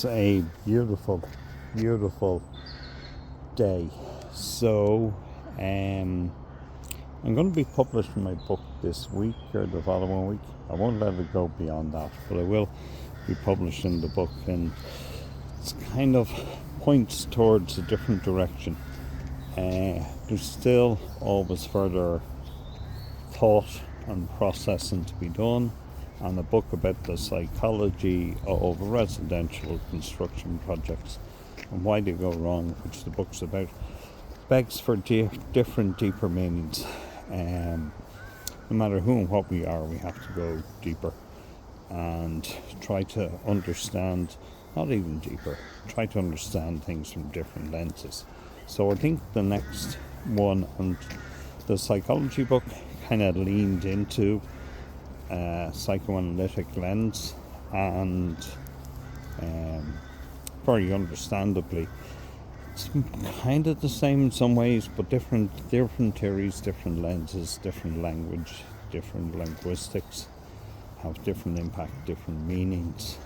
It's a beautiful, beautiful day. So, I'm going to be publishing my book this week or the following week. I won't let it go beyond that, but I will be publishing the book, and it's kind of points towards a different direction. There's still always further thought and processing to be done, and a book about the psychology of residential construction projects and why they go wrong, which the book's about, begs for different, deeper meanings. No matter who and what we are, we have to go deeper and try to understand, not even deeper, try to understand things from different lenses. So I think the next one, and the psychology book kind of leaned into psychoanalytic lens, and very understandably it's kind of the same in some ways, but different theories, different lenses, different language, different linguistics have different impact, different meanings,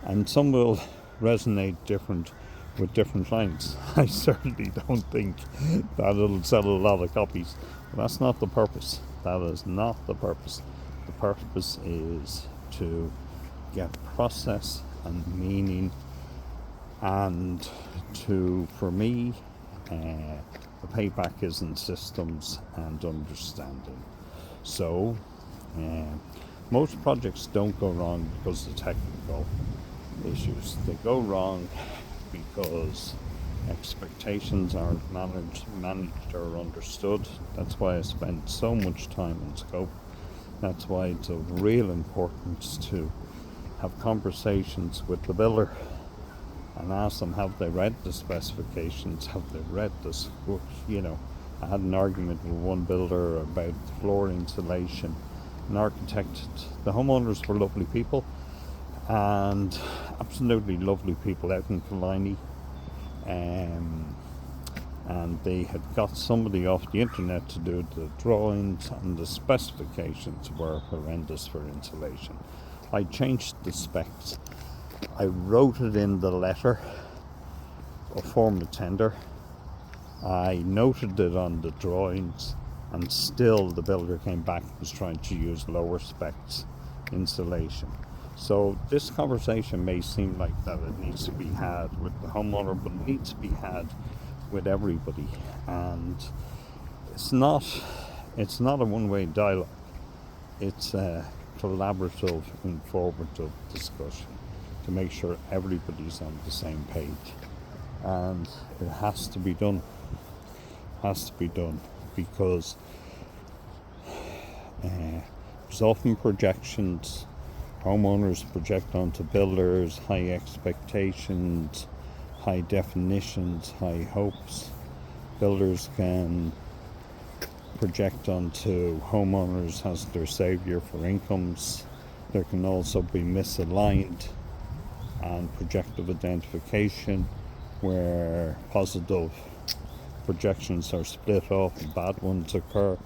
and some will resonate different with different lines. I certainly don't think that it'll sell a lot of copies, but that's not the purpose. That is not the purpose. The purpose is to get process and meaning, and for me, the payback is in systems and understanding. So, most projects don't go wrong because of technical issues. They go wrong because expectations aren't managed or understood. That's why I spend so much time in scope. That's why it's of real importance to have conversations with the builder and ask them, have they read the specifications? Have they read this? I had an argument with one builder about floor insulation. An architect, the homeowners were lovely people, and absolutely lovely people out in Killiney, and they had got somebody off the internet to do the drawings, and the specifications were horrendous for insulation. I changed the specs. I wrote it in the letter of form of tender. I noted it on the drawings, and still the builder came back and was trying to use lower specs insulation. So this conversation may seem like that it needs to be had with the homeowner, but it needs to be had with everybody. And it's not a one-way dialogue. It's a collaborative, informative discussion to make sure everybody's on the same page. And it has to be done. Because there's often projections. Homeowners project onto builders high expectations, high definitions, high hopes. Builders can project onto homeowners as their savior for incomes. There can also be misaligned and projective identification, where positive projections are split off and bad ones occur.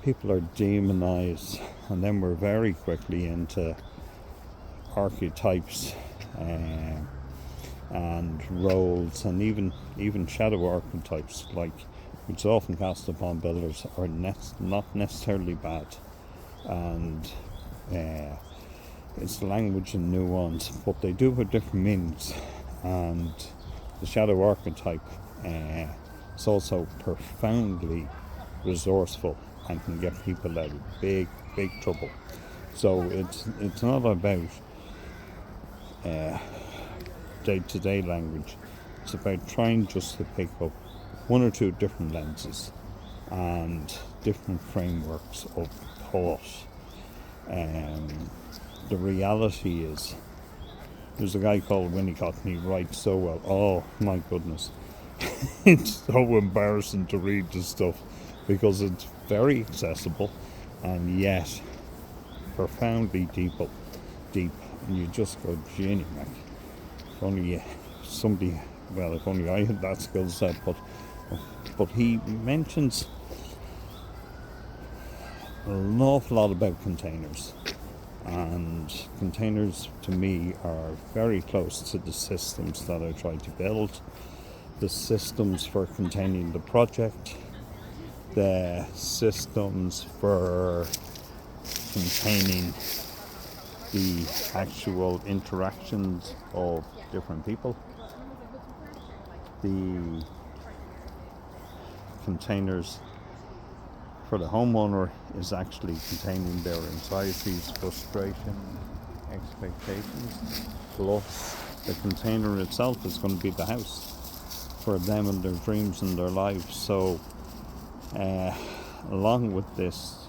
People are demonized, and then we're very quickly into archetypes and roles, and even shadow archetypes, which is often cast upon builders, are not necessarily bad, and it's language and nuance, but they do have different meanings. And the shadow archetype is also profoundly resourceful and can get people out of big trouble. So it's not about day-to-day language. It's about trying just to pick up one or two different lenses and different frameworks of thought. The reality is, there's a guy called Winnicott, and he writes so well. Oh my goodness. It's so embarrassing to read this stuff because it's very accessible and yet profoundly deep, and you just go, genie, Mac. If only somebody, well, if only I had that skill set, but he mentions an awful lot about containers And containers to me are very close to the systems that I try to build. The systems for containing the project, the systems for containing the actual interactions of different people, the containers for the homeowner is actually containing their anxieties, frustration, expectations, plus the container itself is going to be the house for them and their dreams and their lives. So along with this,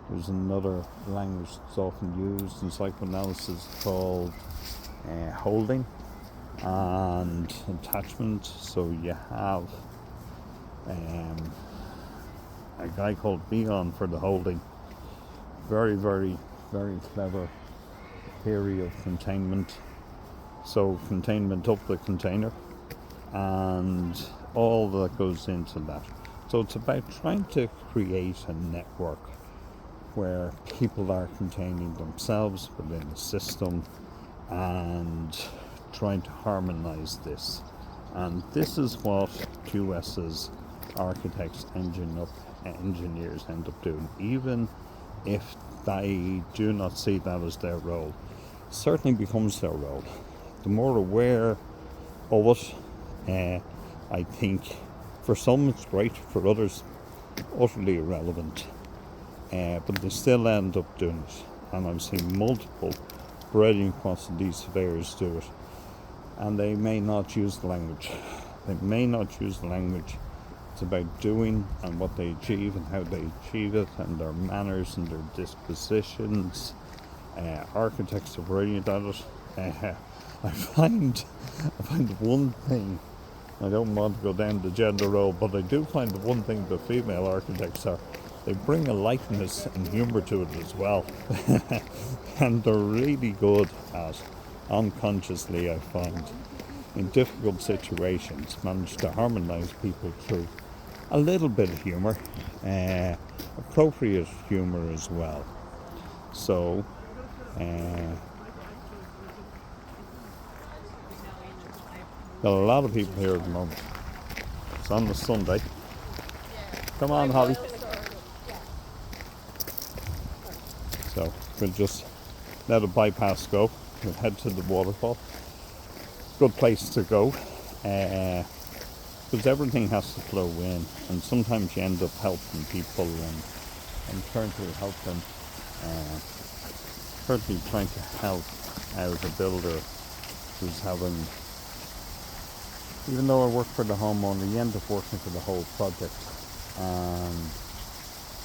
there's another language that's often used in psychoanalysis called holding and attachment. So you have a guy called Bion for the holding. Very, very, very clever theory of containment. So containment of the container and all that goes into that. So it's about trying to create a network where people are containing themselves within the system and trying to harmonize this. And this is what QS's architects, engineers end up doing, even if they do not see that as their role. It certainly becomes their role. The more aware of it, I think for some it's great, for others utterly irrelevant. But they still end up doing it. And I've seen multiple brilliant quantity surveyors do it. And they may not use the language. It's about doing and what they achieve and how they achieve it and their manners and their dispositions. Architects are brilliant at it. I find one thing, I don't want to go down the gender role, but I do find the one thing the female architects are, they bring a lightness and humour to it as well. And they're really good at, unconsciously I find, in difficult situations, manage to harmonise people through a little bit of humour, appropriate humour as well. So, got a lot of people here at the moment. It's on the Sunday. Come on, Holly. So we'll just let a bypass go. We'll head to the waterfall. Good place to go. Because everything has to flow in, and sometimes you end up helping people and trying to help them. Certainly trying to help out a builder who's having, even though I work for the homeowner, you end up working for the whole project, and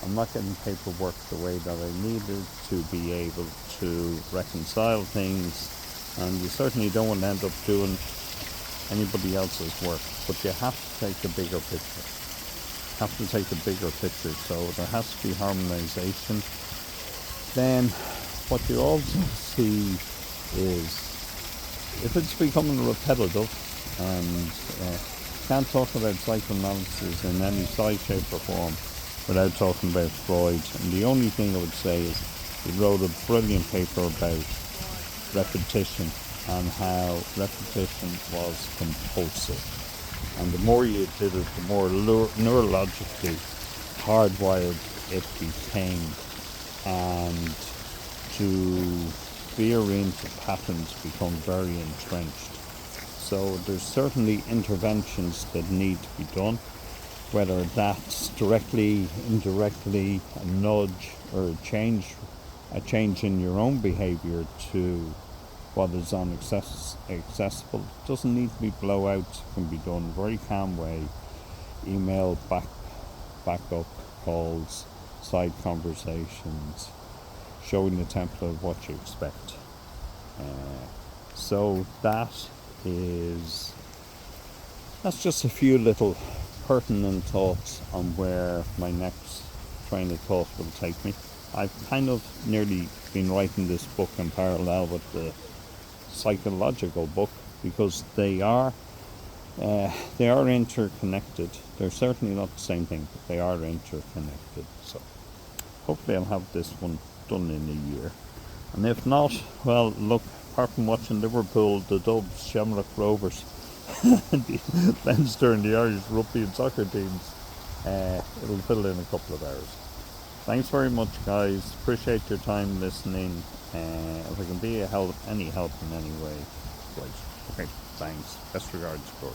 I'm not getting paperwork the way that I needed to be able to reconcile things, and you certainly don't want to end up doing anybody else's work, but you have to take the bigger picture. So there has to be harmonization. Then what you also see is, if it's becoming repetitive, and can't talk about psychoanalysis in any size, shape or form without talking about Freud. And the only thing I would say is he wrote a brilliant paper about repetition and how repetition was compulsive. And the more you did it, the more neurologically hardwired it became. And to veer into patterns become very entrenched. So there's certainly interventions that need to be done, whether that's directly, indirectly, a nudge or a change in your own behaviour to what is accessible. It doesn't need to be blowouts. It can be done in a very calm way. Email, backup calls, side conversations, showing the template of what you expect. So that's just a few little pertinent thoughts on where my next train of thought will take me. I've kind of nearly been writing this book in parallel with the psychological book, because they are interconnected. They're certainly not the same thing, but they are interconnected. So hopefully I'll have this one done in a year. And if not, well, look, apart from watching Liverpool, the Dubs, Shamrock Rovers, the Leinster and the Irish rugby and soccer teams, it'll fill in a couple of hours. Thanks very much, guys. Appreciate your time listening. If I can be any help in any way, great. Okay, thanks. Best regards, Corey.